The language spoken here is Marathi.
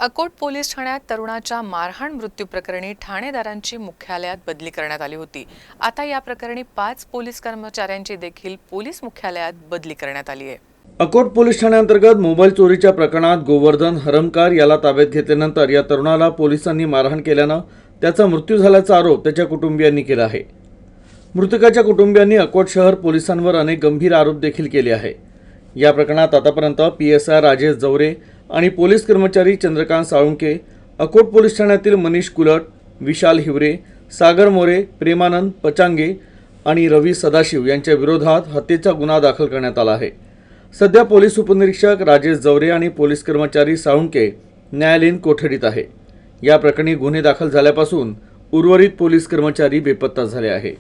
अकोट पोलीस ठाण्यात तरुणाच्या मारहाण मृत्यू प्रकरणी ठाणेदारांची मुख्यालयात बदली करण्यात आली होती। आता या प्रकरणी 5 पोलीस कर्मचाऱ्यांची देखील पोलीस मुख्यालयात बदली करण्यात आली आहे। अकोट पोलीस ठाण्याअंतर्गत मोबाईल चोरीच्या प्रकरणात गोवर्धन हरमकार याला ताब्यात घेतल्यानंतर या तरुणाला पोलिसांनी मारहाण केल्यानं त्याचा मृत्यू झाल्याचा आरोप त्याच्या कुटुंबियांनी केला आहे। मृतकाच्या कुटुंबियांनी अकोट शहर पोलिसांवर अनेक गंभीर आरोप देखील केले आहे। या प्रकरणात आतापर्यंत PSI राजेश जवरे आणि पोलीस कर्मचारी चंद्रकांत साळुंके, अकोट पोलीस ठाण्यातील मनीष कुलट, विशाल हिवरे, सागर मोरे, प्रेमानंद पचांगे आणि रवी सदाशिव यांच्या विरोधात हत्येचा गुन्हा दाखल करण्यात आला आहे। सध्या पोलीस उपनिरीक्षक राजेश जवरे आणि पोलीस कर्मचारी साळुंके न्यायालयीन कोठडीत आहे। या प्रकरणी गुन्हे दाखल झाल्यापासून उर्वरित पोलीस कर्मचारी बेपत्ता झाले आहे।